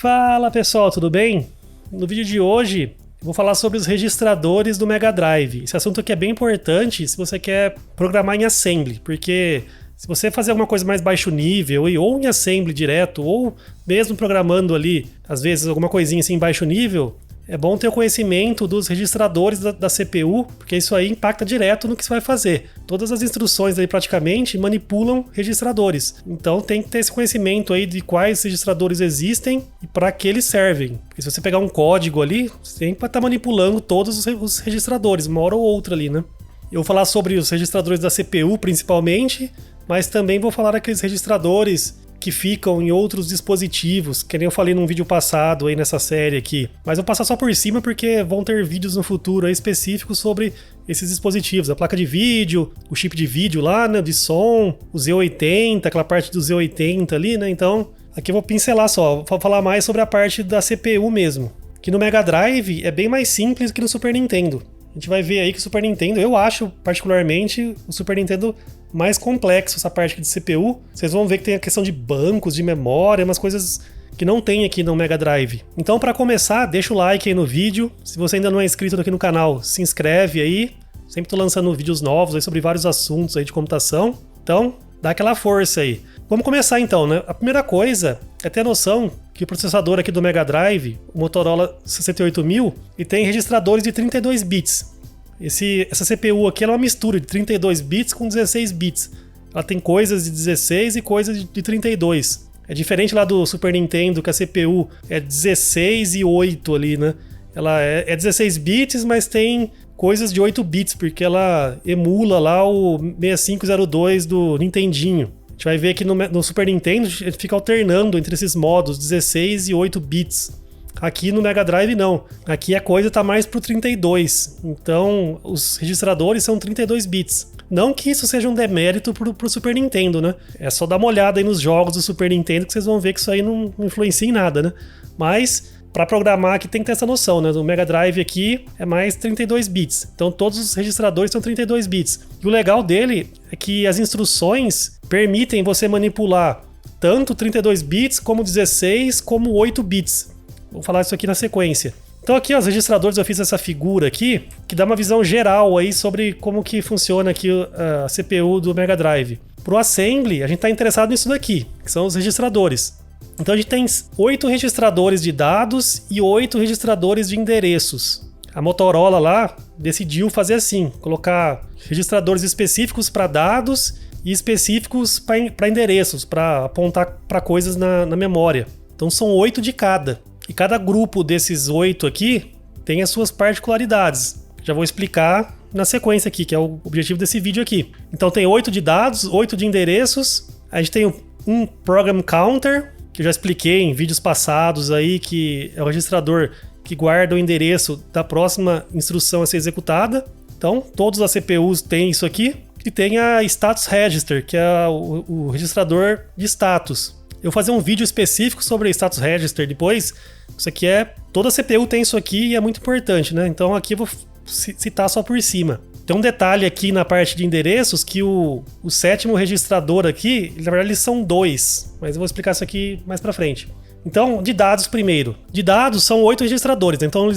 Fala pessoal, tudo bem? No vídeo de hoje eu vou falar sobre os registradores do Mega Drive. Esse assunto aqui é bem importante se você quer programar em Assembly, porque se você fazer alguma coisa mais baixo nível, ou em Assembly direto, ou mesmo programando ali, às vezes alguma coisinha assim em baixo nível, é bom ter o conhecimento dos registradores da CPU, porque isso aí impacta direto no que você vai fazer. Todas as instruções aí praticamente manipulam registradores. Então tem que ter esse conhecimento aí de quais registradores existem e para que eles servem. Porque se você pegar um código ali, você tem que estar manipulando todos os registradores, uma hora ou outra ali, né? Eu vou falar sobre os registradores da CPU principalmente, mas também vou falar daqueles registradores que ficam em outros dispositivos, que nem eu falei num vídeo passado aí nessa série aqui. Mas vou passar só por cima porque vão ter vídeos no futuro aí específicos sobre esses dispositivos. A placa de vídeo, o chip de vídeo lá, né, de som, o Z80, aquela parte do Z80 ali, né? Então, aqui eu vou pincelar só, vou falar mais sobre a parte da CPU mesmo. Que no Mega Drive é bem mais simples que no Super Nintendo. A gente vai ver aí que o Super Nintendo, eu acho particularmente o Super Nintendo mais complexo, essa parte aqui de CPU. Vocês vão ver que tem a questão de bancos, de memória, umas coisas que não tem aqui no Mega Drive. Então, para começar, deixa o like aí no vídeo. Se você ainda não é inscrito aqui no canal, se inscreve aí. Sempre tô lançando vídeos novos aí sobre vários assuntos aí de computação. Então, dá aquela força aí. Vamos começar então, né? A primeira coisa é ter a noção que o processador aqui do Mega Drive, o Motorola 68000, ele tem registradores de 32 bits. Essa CPU aqui ela é uma mistura de 32 bits com 16 bits. Ela tem coisas de 16 e coisas de 32. É diferente lá do Super Nintendo, que a CPU é 16 e 8 ali, né? Ela é 16 bits, mas tem coisas de 8 bits, porque ela emula lá o 6502 do Nintendinho. A gente vai ver que no Super Nintendo ele fica alternando entre esses modos 16 e 8 bits. Aqui no Mega Drive não. Aqui a coisa tá mais pro 32. Então os registradores são 32 bits. Não que isso seja um demérito pro Super Nintendo, né? É só dar uma olhada aí nos jogos do Super Nintendo que vocês vão ver que isso aí não influencia em nada, né? Mas para programar aqui tem que ter essa noção, né? No Mega Drive aqui é mais 32 bits. Então todos os registradores são 32 bits. E o legal dele é que as instruções permitem você manipular tanto 32 bits como 16 como 8 bits. Vou falar isso aqui na sequência. Então aqui, ó, os registradores, eu fiz essa figura aqui, que dá uma visão geral aí sobre como que funciona aqui a CPU do Mega Drive. Pro Assembly, a gente está interessado nisso daqui, que são os registradores. Então a gente tem 8 registradores de dados e 8 registradores de endereços. A Motorola lá decidiu fazer assim, colocar registradores específicos para dados e específicos para endereços, para apontar para coisas na memória. Então são 8 de cada. E cada grupo desses 8 aqui tem as suas particularidades. Já vou explicar na sequência aqui, que é o objetivo desse vídeo aqui. Então tem 8 de dados, 8 de endereços. A gente tem um Program Counter, que eu já expliquei em vídeos passados aí, que é o registrador que guarda o endereço da próxima instrução a ser executada. Então todos as CPUs têm isso aqui. E tem a Status Register, que é o registrador de status. Eu vou fazer um vídeo específico sobre Status Register depois. Isso aqui toda CPU tem isso aqui e é muito importante, né? Então aqui eu vou citar só por cima. Tem um detalhe aqui na parte de endereços que o sétimo registrador aqui, na verdade eles são 2, mas eu vou explicar isso aqui mais pra frente. Então, de dados primeiro. De dados são 8 registradores, então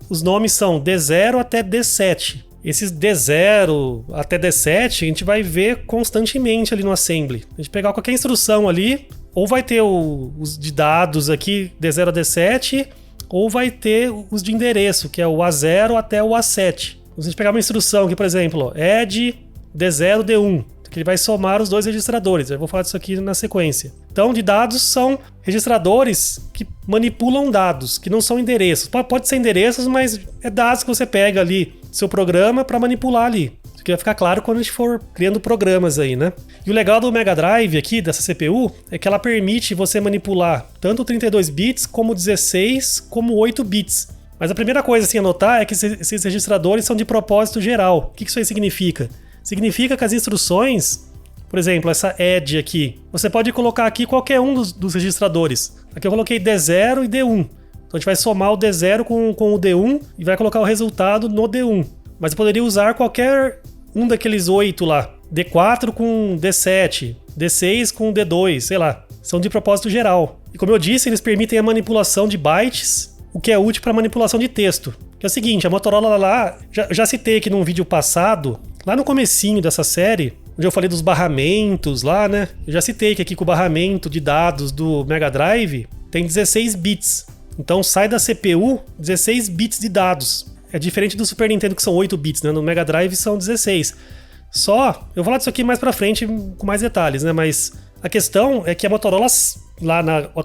os nomes são D0 até D7. Esses D0 até D7 a gente vai ver constantemente ali no Assembly. A gente pegar qualquer instrução ali, ou vai ter os de dados aqui, D0 a D7, ou vai ter os de endereço, que é o A0 até o A7. Se a gente pegar uma instrução aqui, por exemplo, add D0 D1, que ele vai somar os dois registradores. Eu vou falar disso aqui na sequência. Então, de dados são registradores que manipulam dados, que não são endereços. Pode ser endereços, mas é dados que você pega ali do seu programa para manipular ali. Isso aqui vai ficar claro quando a gente for criando programas aí, né? E o legal do Mega Drive aqui, dessa CPU, é que ela permite você manipular tanto 32 bits, como 16, como 8 bits. Mas a primeira coisa assim, a notar é que esses registradores são de propósito geral. O que isso aí significa? Significa que as instruções, por exemplo, essa add aqui, você pode colocar aqui qualquer um dos registradores. Aqui eu coloquei D0 e D1. Então a gente vai somar o D0 com o D1 e vai colocar o resultado no D1. Mas eu poderia usar qualquer um daqueles 8 lá. D4 com D7, D6 com D2, sei lá. são de propósito geral. E como eu disse, eles permitem a manipulação de bytes, o que é útil para manipulação de texto. Que é o seguinte, a Motorola lá, já citei aqui num vídeo passado, lá no comecinho dessa série, onde eu falei dos barramentos lá, né? Eu já citei que aqui com o barramento de dados do Mega Drive tem 16 bits. Então sai da CPU 16 bits de dados. É diferente do Super Nintendo que são 8 bits, né? No Mega Drive são 16. Só, eu vou falar disso aqui mais pra frente com mais detalhes, né? Mas a questão é que a Motorola,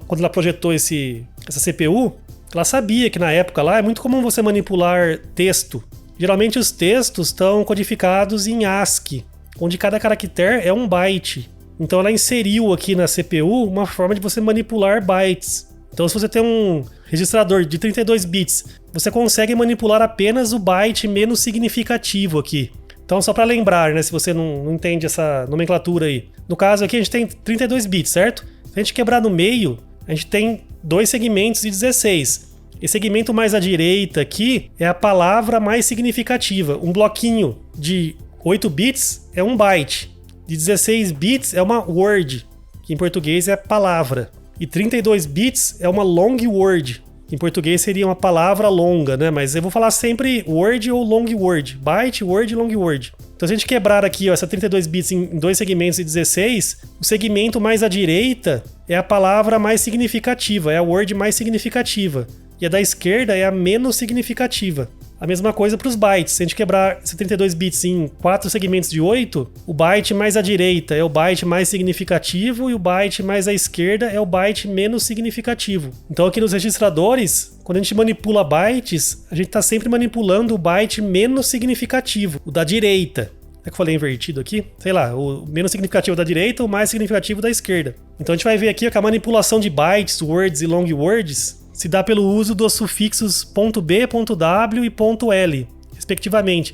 quando ela projetou essa CPU, ela sabia que na época lá é muito comum você manipular texto. Geralmente os textos estão codificados em ASCII, onde cada caractere é um byte. Então ela inseriu aqui na CPU uma forma de você manipular bytes. Então se você tem um registrador de 32 bits, você consegue manipular apenas o byte menos significativo aqui. Então só para lembrar, né, se você não entende essa nomenclatura aí. No caso aqui a gente tem 32 bits, certo? Se a gente quebrar no meio, a gente tem 2 segmentos de 16. Esse segmento mais à direita aqui é a palavra mais significativa. Um bloquinho de 8 bits é um byte. De 16 bits é uma word, que em português é palavra. E 32 bits é uma long word, que em português seria uma palavra longa, né? Mas eu vou falar sempre word ou long word. Byte, word, long word. Então se a gente quebrar aqui, ó, essa 32 bits em 2 segmentos de 16, o segmento mais à direita é a palavra mais significativa, é a word mais significativa. E a da esquerda é a menos significativa. A mesma coisa para os bytes. Se a gente quebrar 72 bits em 4 segmentos de 8, o byte mais à direita é o byte mais significativo e o byte mais à esquerda é o byte menos significativo. Então aqui nos registradores, quando a gente manipula bytes, a gente está sempre manipulando o byte menos significativo, o da direita. É que eu falei invertido aqui? Sei lá, o menos significativo da direita, o mais significativo da esquerda. Então a gente vai ver aqui que a manipulação de bytes, words e long words se dá pelo uso dos sufixos .b, .w e .l, respectivamente.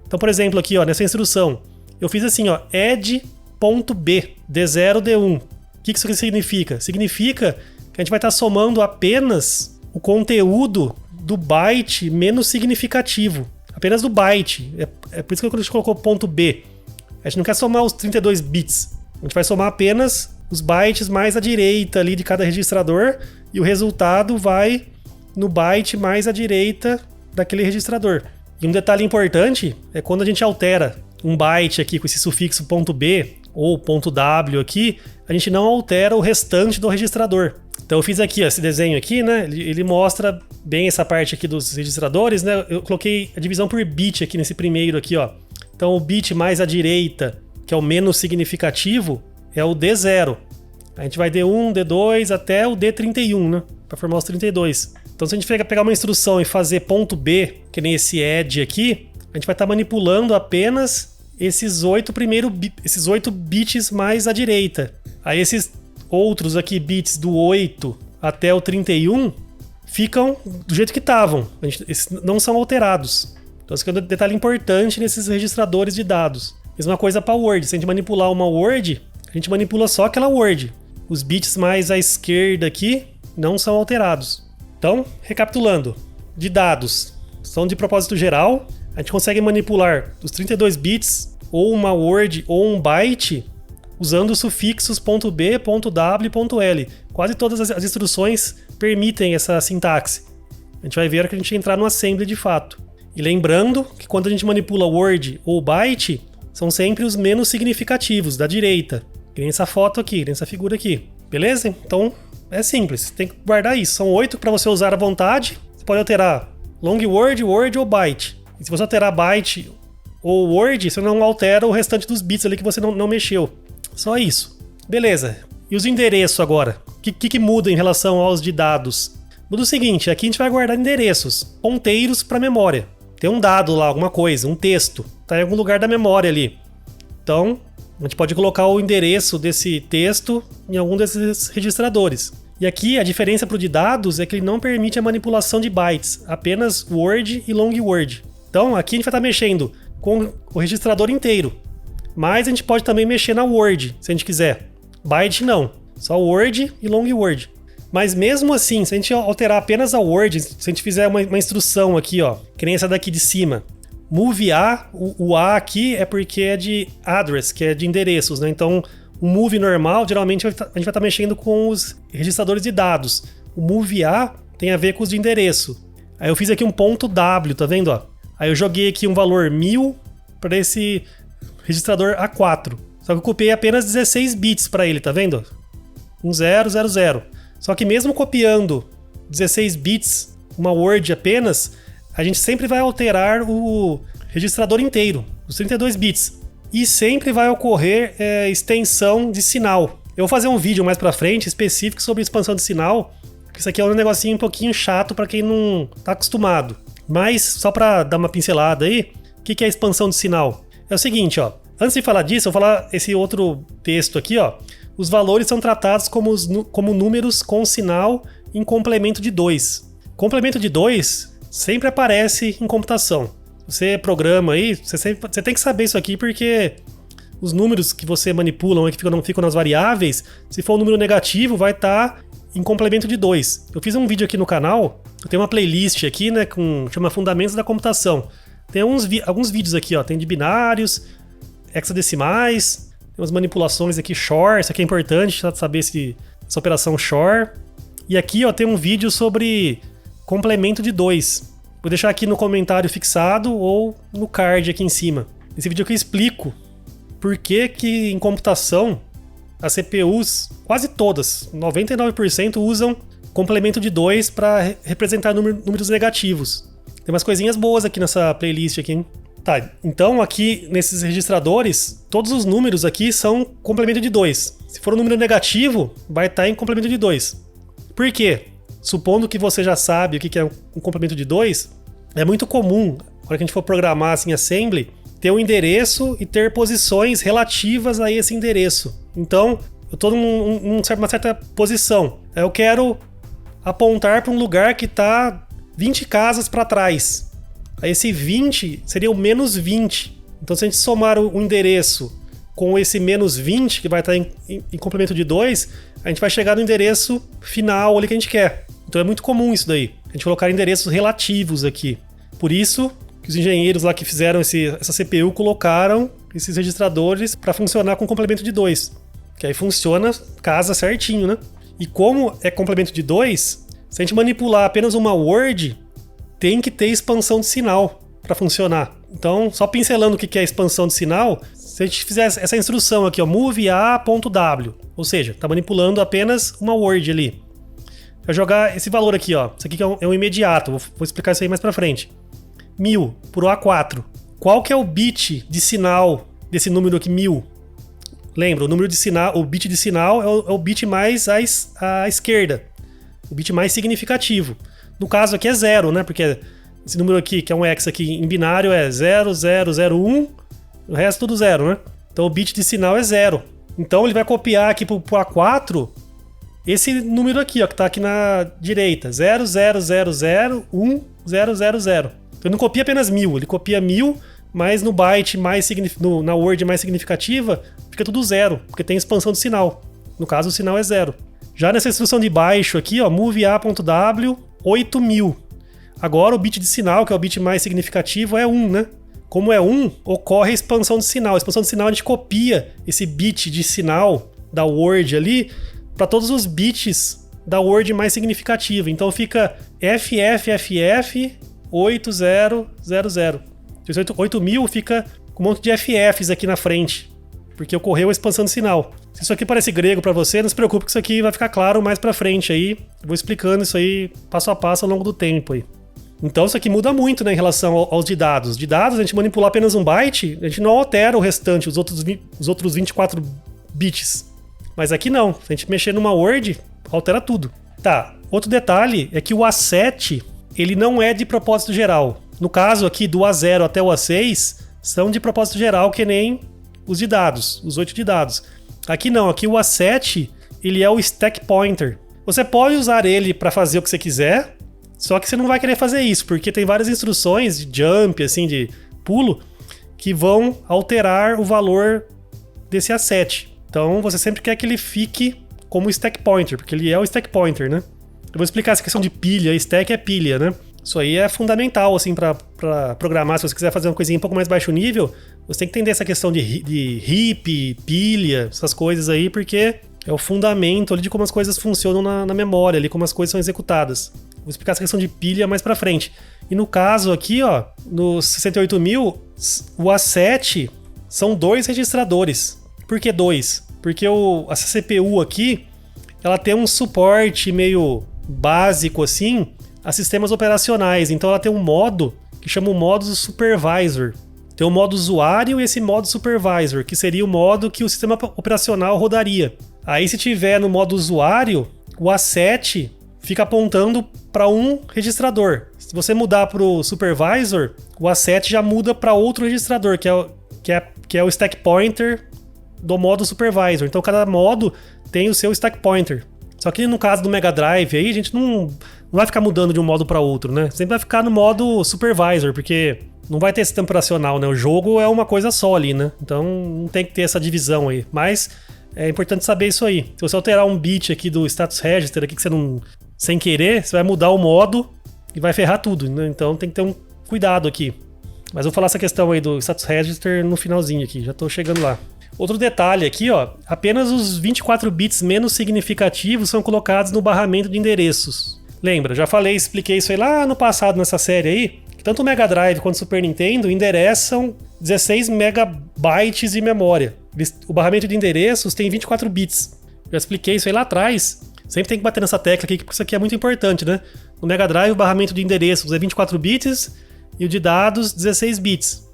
Então, por exemplo, aqui ó, nessa instrução, eu fiz assim, ó, add.b, D0, D1. O que isso significa? Significa que a gente vai estar somando apenas o conteúdo do byte menos significativo. Apenas do byte. É por isso que a gente colocou .b. A gente não quer somar os 32 bits. A gente vai somar apenas os bytes mais à direita ali de cada registrador e o resultado vai no byte mais à direita daquele registrador. E um detalhe importante é quando a gente altera um byte aqui com esse sufixo .b ou .w aqui, a gente não altera o restante do registrador. Então eu fiz aqui ó, esse desenho aqui, né? Ele mostra bem essa parte aqui dos registradores, né? Eu coloquei a divisão por bit aqui nesse primeiro aqui, ó. Então o bit mais à direita, que é o menos significativo, é o D0. A gente vai D1, D2 até o D31, né? Para formar os 32. Então se a gente pegar uma instrução e fazer .b, que nem esse add aqui, a gente vai estar manipulando apenas esses 8 bits mais à direita. Aí esses outros aqui bits do 8 até o 31 ficam do jeito que estavam. Esses não são alterados. Então esse aqui é um detalhe importante nesses registradores de dados. Mesma coisa para Word. Se a gente manipular uma Word, a gente manipula só aquela Word. Os bits mais à esquerda aqui não são alterados. Então, recapitulando, de dados são de propósito geral. A gente consegue manipular os 32 bits ou uma word ou um byte usando os sufixos .b, .w e .l. Quase todas as instruções permitem essa sintaxe. A gente vai ver que a gente entrar no assembly de fato. E lembrando que quando a gente manipula word ou byte, são sempre os menos significativos, da direita. Que nem essa foto aqui, que nem essa figura aqui. Beleza? Então é simples, tem que guardar isso. São 8 para você usar à vontade. Você pode alterar long word, word ou byte. E se você alterar byte ou word, você não altera o restante dos bits ali que você não mexeu. Só isso. Beleza. E os endereços agora? O que muda em relação aos de dados? Muda o seguinte, aqui a gente vai guardar endereços, ponteiros para memória. Tem um dado lá, alguma coisa, um texto. Está em algum lugar da memória ali. Então, a gente pode colocar o endereço desse texto em algum desses registradores. E aqui a diferença para o de dados é que ele não permite a manipulação de bytes, apenas word e long word. Então aqui a gente vai estar mexendo com o registrador inteiro, mas a gente pode também mexer na word, se a gente quiser. Byte não, só word e long word. Mas mesmo assim, se a gente alterar apenas a word, se a gente fizer uma instrução aqui, ó, que nem essa daqui de cima, move A, o A aqui é porque é de address, que é de endereços, né? Então O move normal, geralmente a gente vai estar mexendo com os registradores de dados. O move A tem a ver com os de endereço. Aí eu fiz aqui um ponto W, tá vendo? Ó? Aí eu joguei aqui um valor 1000 para esse registrador A4. Só que eu copiei apenas 16 bits para ele, tá vendo? 1000. Só que mesmo copiando 16 bits, uma word apenas, a gente sempre vai alterar o registrador inteiro, os 32 bits. E sempre vai ocorrer extensão de sinal. Eu vou fazer um vídeo mais pra frente específico sobre expansão de sinal, porque isso aqui é um negocinho um pouquinho chato para quem não tá acostumado. Mas, só para dar uma pincelada aí, o que é expansão de sinal? É o seguinte, ó. Antes de falar disso, eu vou falar esse outro texto aqui, ó. Os valores são tratados como números com sinal em complemento de 2. Complemento de 2 sempre aparece em computação. Você programa aí, você tem que saber isso aqui, porque os números que você manipula, que ficam nas variáveis, se for um número negativo, vai estar em complemento de 2. Eu fiz um vídeo aqui no canal, eu tenho uma playlist aqui, né, chama Fundamentos da Computação. Tem alguns vídeos aqui, ó, tem de binários, hexadecimais, tem umas manipulações aqui, XOR, isso aqui é importante, saber essa operação XOR. E aqui, ó, tem um vídeo sobre complemento de 2. Vou deixar aqui no comentário fixado ou no card aqui em cima. Nesse vídeo aqui eu explico por que em computação as CPUs, quase todas, 99% usam complemento de 2 para representar números negativos. Tem umas coisinhas boas aqui nessa playlist aqui, hein? Tá, então aqui nesses registradores, todos os números aqui são complemento de 2. Se for um número negativo, vai estar em complemento de 2. Por quê? Supondo que você já sabe o que é um complemento de 2, é muito comum, na hora que a gente for programar assim, assembly, ter um endereço e ter posições relativas a esse endereço. Então, eu estou numa certa posição. Eu quero apontar para um lugar que está 20 casas para trás. Aí esse 20 seria o menos 20. Então, se a gente somar o endereço com esse menos 20, que vai estar em complemento de 2, a gente vai chegar no endereço final ali que a gente quer. Então é muito comum isso daí. A gente colocar endereços relativos aqui. Por isso que os engenheiros lá que fizeram essa CPU colocaram esses registradores para funcionar com complemento de 2. Que aí funciona, casa certinho, né? E como é complemento de 2, se a gente manipular apenas uma word, tem que ter expansão de sinal para funcionar. Então, só pincelando o que é expansão de sinal, se a gente fizer essa instrução aqui, ó, move a.w, ou seja, está manipulando apenas uma word ali. Vai jogar esse valor aqui, ó. Isso aqui é um imediato, vou explicar isso aí mais para frente. 1000 por A4. Qual que é o bit de sinal desse número aqui, 1000? Lembra, o bit de sinal é o bit mais à esquerda, o bit mais significativo. No caso aqui é 0, né? Porque esse número aqui, que é um hex aqui em binário, é 0001, o resto tudo 0, né? Então o bit de sinal é 0. Então ele vai copiar aqui pro A4 esse número aqui, ó, que tá aqui na direita, 0000100. Então ele não copia apenas 1000, ele copia 1000, mas no byte na word mais significativa, fica tudo 0, porque tem expansão de sinal. No caso, o sinal é 0. Já nessa instrução de baixo aqui, ó, move a.w 8000. Agora o bit de sinal, que é o bit mais significativo, é 1, né? Como é 1, ocorre a expansão de sinal. A expansão de sinal a gente copia esse bit de sinal da word ali para todos os bits da word mais significativa. Então fica FFFF 8000. 8000 fica com um monte de FFs aqui na frente, porque ocorreu a expansão de sinal. Se isso aqui parece grego para você, não se preocupe que isso aqui vai ficar claro mais para frente aí. Eu vou explicando isso aí passo a passo ao longo do tempo aí. Então isso aqui muda muito, né, em relação aos de dados. De dados, a gente manipular apenas um byte, a gente não altera o restante, os outros 24 bits. Mas aqui não, se a gente mexer numa word, altera tudo. Tá, outro detalhe é que o A7, ele não é de propósito geral. No caso aqui, do A0 até o A6, são de propósito geral, que nem os de dados, os 8 de dados. Aqui não, aqui o A7, ele é o stack pointer. Você pode usar ele para fazer o que você quiser, só que você não vai querer fazer isso, porque tem várias instruções de jump, assim, de pulo, que vão alterar o valor desse A7. Então você sempre quer que ele fique como stack pointer, porque ele é o stack pointer, né? Eu vou explicar essa questão de pilha, stack é pilha, né? Isso aí é fundamental, assim, para programar. Se você quiser fazer uma coisinha um pouco mais baixo nível, você tem que entender essa questão de heap, pilha, essas coisas aí, porque é o fundamento ali de como as coisas funcionam na memória, ali, como as coisas são executadas. Vou explicar essa questão de pilha mais pra frente. E no caso aqui, ó, no 68000, o A7 são 2 registradores. Por que 2? Porque essa CPU aqui, ela tem um suporte meio básico assim a sistemas operacionais. Então ela tem um modo que chama o modo supervisor. Tem o modo usuário e esse modo supervisor, que seria o modo que o sistema operacional rodaria. Aí se tiver no modo usuário, o A7 fica apontando para um registrador. Se você mudar para o supervisor, o A7 já muda para outro registrador, que é o stack pointer do modo supervisor. Então cada modo tem o seu stack pointer. Só que no caso do Mega Drive aí, a gente não vai ficar mudando de um modo para outro, né? Sempre vai ficar no modo supervisor, porque não vai ter sistema operacional, né? O jogo é uma coisa só ali, né? Então não tem que ter essa divisão aí. Mas é importante saber isso aí. Se você alterar um bit aqui do status register aqui que você não... sem querer, você vai mudar o modo e vai ferrar tudo, né? Então tem que ter um cuidado aqui. Mas vou falar essa questão aí do status register no finalzinho aqui, já tô chegando lá. Outro detalhe aqui, ó, apenas os 24 bits menos significativos são colocados no barramento de endereços. Lembra, já expliquei isso aí lá no passado nessa série aí, que tanto o Mega Drive quanto o Super Nintendo endereçam 16 megabytes de memória. O barramento de endereços tem 24 bits. Já expliquei isso aí lá atrás. Sempre tem que bater nessa tecla aqui, porque isso aqui é muito importante, né? No Mega Drive, o barramento de endereços é 24 bits e o de dados 16 bits.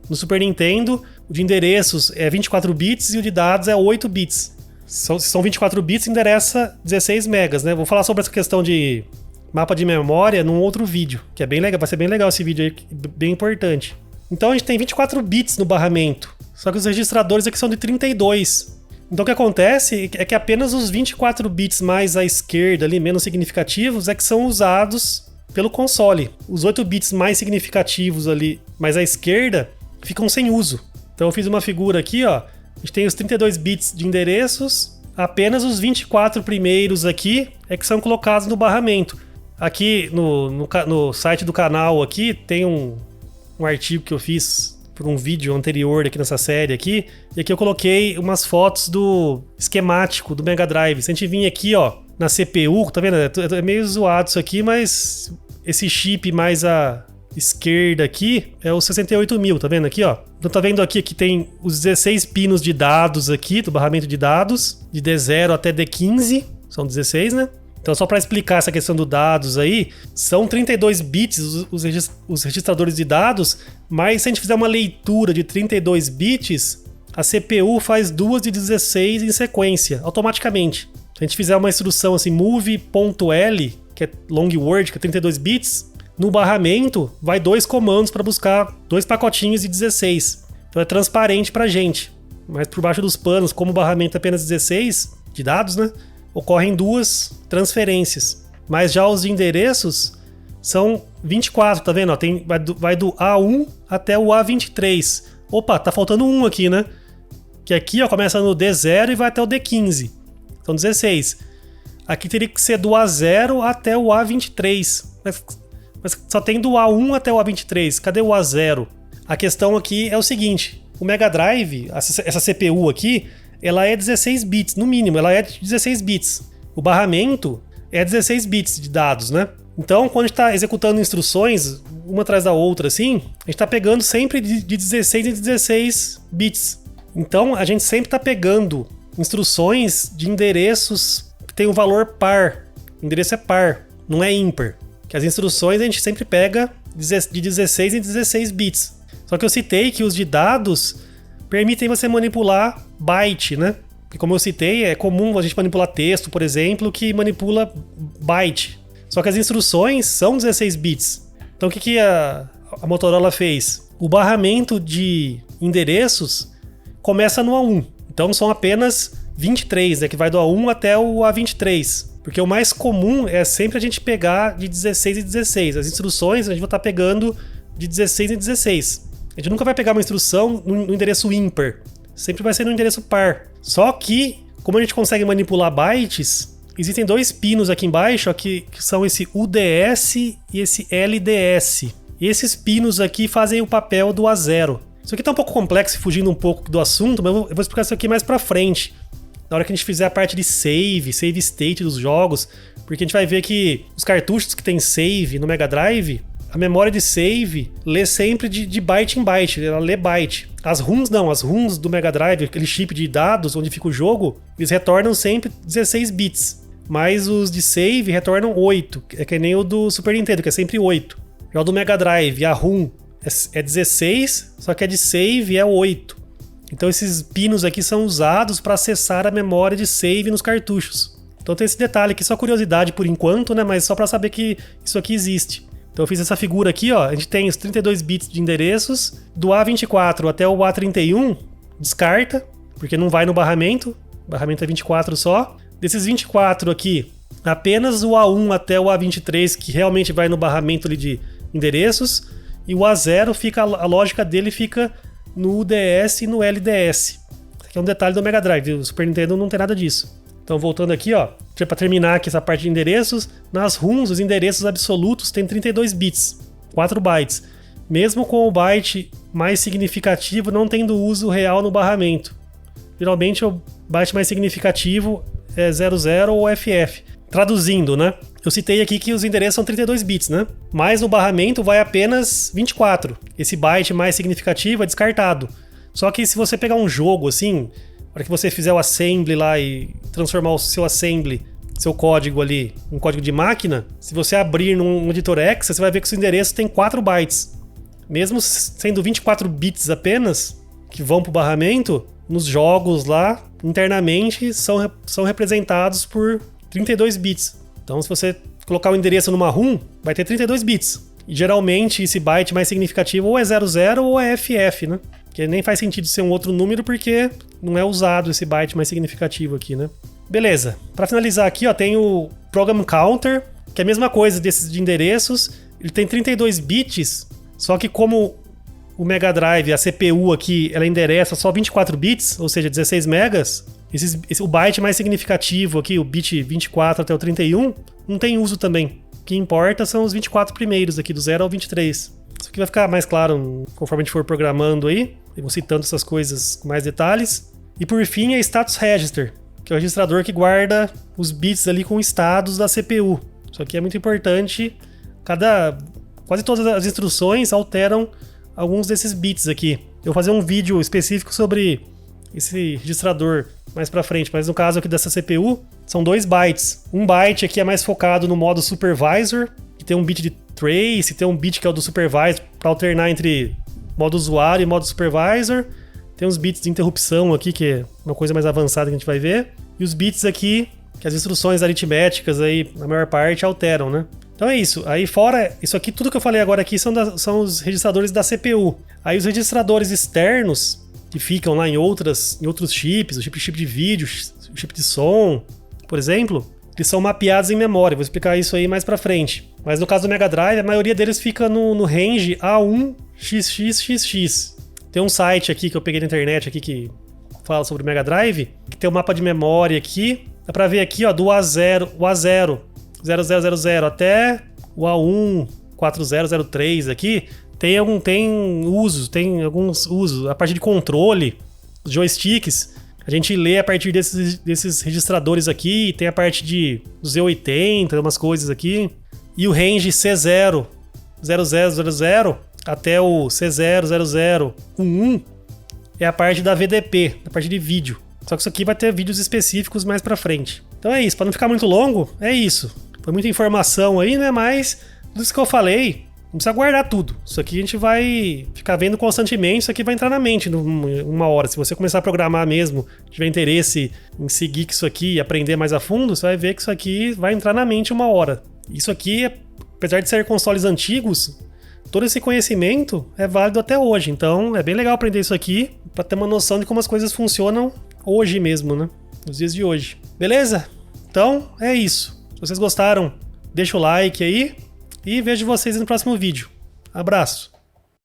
No Super Nintendo, o de endereços é 24 bits e o de dados é 8 bits. Se são 24 bits, endereça 16 megas, né? Vou falar sobre essa questão de mapa de memória num outro vídeo, que é bem legal, vai ser bem legal esse vídeo aí, bem importante. Então a gente tem 24 bits no barramento, só que os registradores aqui são de 32. Então o que acontece é que apenas os 24 bits mais à esquerda, ali, menos significativos, é que são usados pelo console. Os 8 bits mais significativos ali, mais à esquerda, ficam sem uso. Então eu fiz uma figura aqui, ó. A gente tem os 32 bits de endereços, apenas os 24 primeiros aqui é que são colocados no barramento. Aqui no site do canal aqui tem um artigo que eu fiz por um vídeo anterior aqui nessa série aqui, e aqui eu coloquei umas fotos do esquemático do Mega Drive. Se a gente vir aqui, ó, na CPU, tá vendo? É meio zoado isso aqui, mas esse chip mais à esquerda aqui é o 68000, tá vendo aqui, ó? Então tá vendo aqui que tem os 16 pinos de dados aqui, do barramento de dados, de D0 até D15, são 16, né? Então só para explicar essa questão dos dados aí, são 32 bits os registradores de dados, mas se a gente fizer uma leitura de 32 bits, a CPU faz duas de 16 em sequência, automaticamente. Se a gente fizer uma instrução assim, move.l, que é long word, que é 32 bits, no barramento vai 2 comandos para buscar 2 pacotinhos de 16. Então é transparente pra gente. Mas por baixo dos panos, como o barramento é apenas 16 de dados, né? Ocorrem 2 transferências. Mas já os endereços são 24, tá vendo? Ó, vai do A1 até o A23. Opa, tá faltando um aqui, né? Que aqui, ó, começa no D0 e vai até o D15. São 16. Aqui teria que ser do A0 até o A23. Mas só tem do A1 até o A23. Cadê o A0? A questão aqui é o seguinte. O Mega Drive, essa CPU aqui, ela é 16 bits, no mínimo, ela é de 16 bits. O barramento é 16 bits de dados, né? Então, quando a gente está executando instruções, uma atrás da outra, assim, a gente está pegando sempre de 16 em 16 bits. Então, a gente sempre está pegando instruções de endereços que tem um valor par. O endereço é par, não é ímpar. Que as instruções a gente sempre pega de 16 em 16 bits. Só que eu citei que os de dados permitem você manipular byte, né? Porque como eu citei, é comum a gente manipular texto, por exemplo, que manipula byte. Só que as instruções são 16 bits. Então o que a Motorola fez? O barramento de endereços começa no A1. Então são apenas 23, né? Que vai do A1 até o A23. Porque o mais comum é sempre a gente pegar de 16 em 16. As instruções a gente vai estar pegando de 16 em 16. A gente nunca vai pegar uma instrução no endereço ímpar. Sempre vai ser no endereço par. Só que, como a gente consegue manipular bytes, existem dois pinos aqui embaixo, ó, que são esse UDS e esse LDS. E esses pinos aqui fazem o papel do A0. Isso aqui tá um pouco complexo, fugindo um pouco do assunto, mas eu vou explicar isso aqui mais pra frente. Na hora que a gente fizer a parte de save state dos jogos, porque a gente vai ver que os cartuchos que tem save no Mega Drive, a memória de save lê sempre de byte em byte, ela lê byte. As ROMs não, as ROMs do Mega Drive, aquele chip de dados onde fica o jogo, eles retornam sempre 16 bits. Mas os de save retornam 8, é que nem o do Super Nintendo, que é sempre 8. Já o do Mega Drive, a ROM é 16, só que a de save é 8. Então esses pinos aqui são usados para acessar a memória de save nos cartuchos. Então tem esse detalhe aqui, só curiosidade por enquanto, né? Mas só para saber que isso aqui existe. Então eu fiz essa figura aqui, ó. A gente tem os 32 bits de endereços, do A24 até o A31, descarta, porque não vai no barramento. O barramento é 24 só. Desses 24 aqui, apenas o A1 até o A23, que realmente vai no barramento ali de endereços. E o A0 fica, a lógica dele fica no UDS e no LDS. Isso aqui é um detalhe do Mega Drive, o Super Nintendo não tem nada disso. Então voltando aqui, ó, para terminar aqui essa parte de endereços, nas ROMs os endereços absolutos têm 32 bits, 4 bytes. Mesmo com o byte mais significativo não tendo uso real no barramento. Geralmente o byte mais significativo é 00 ou FF. Traduzindo, né? Eu citei aqui que os endereços são 32 bits, né? Mas no barramento vai apenas 24. Esse byte mais significativo é descartado. Só que se você pegar um jogo assim, na hora que você fizer o assembly lá e transformar o seu assembly, seu código ali, um código de máquina, se você abrir num editor Hexa, você vai ver que o seu endereço tem 4 bytes. Mesmo sendo 24 bits apenas, que vão pro barramento, nos jogos lá, internamente, são representados por 32 bits. Então, se você colocar o endereço numa ROM, vai ter 32 bits. E geralmente esse byte mais significativo ou é 00 ou é FF, né? Que nem faz sentido ser um outro número porque não é usado esse byte mais significativo aqui, né? Beleza. Para finalizar aqui, ó, tem o Program Counter, que é a mesma coisa desses de endereços. Ele tem 32 bits, só que como o Mega Drive, a CPU aqui, ela endereça só 24 bits, ou seja, 16 megas, o byte mais significativo aqui, o bit 24 até o 31, não tem uso também. O que importa são os 24 primeiros aqui, do 0 ao 23. Isso aqui vai ficar mais claro conforme a gente for programando aí. Eu vou citando essas coisas com mais detalhes. E por fim, é Status Register, que é o registrador que guarda os bits ali com estados da CPU. Isso aqui é muito importante. Quase todas as instruções alteram alguns desses bits aqui. Eu vou fazer um vídeo específico sobre esse registrador mais pra frente, mas no caso aqui dessa CPU, são 2 bytes. Um byte aqui é mais focado no modo Supervisor, que tem um bit de trace, tem um bit que é o do Supervisor para alternar entre modo usuário e modo Supervisor. Tem uns bits de interrupção aqui, que é uma coisa mais avançada que a gente vai ver. E os bits aqui, que as instruções aritméticas aí, na maior parte, alteram, né? Então é isso. Aí fora, isso aqui, tudo que eu falei agora aqui são os registradores da CPU. Aí os registradores externos, que ficam lá em outros chips, o chip de vídeo, o chip de som, por exemplo, eles são mapeados em memória. Vou explicar isso aí mais pra frente. Mas no caso do Mega Drive, a maioria deles fica no range A1XXXX. Tem um site aqui que eu peguei na internet aqui que fala sobre o Mega Drive, que tem um mapa de memória aqui. Dá pra ver aqui, ó, do A0, o A0, 0000 até o A1 4003 aqui, tem alguns usos. A parte de controle, os joysticks, a gente lê a partir desses registradores aqui, tem a parte do Z80, umas coisas aqui. E o range C0, 0000 até o C00011 é a parte da VDP, a parte de vídeo. Só que isso aqui vai ter vídeos específicos mais pra frente. Então é isso, para não ficar muito longo, é isso. Foi muita informação aí, né? Mas tudo isso que eu falei, não precisa guardar tudo. Isso aqui a gente vai ficar vendo constantemente, isso aqui vai entrar na mente numa hora. Se você começar a programar mesmo, tiver interesse em seguir isso aqui e aprender mais a fundo, você vai ver que isso aqui vai entrar na mente uma hora. Isso aqui, apesar de ser consoles antigos, todo esse conhecimento é válido até hoje. Então é bem legal aprender isso aqui para ter uma noção de como as coisas funcionam hoje mesmo, né? Nos dias de hoje. Beleza? Então é isso. Se vocês gostaram, deixa o like aí e vejo vocês no próximo vídeo. Abraço!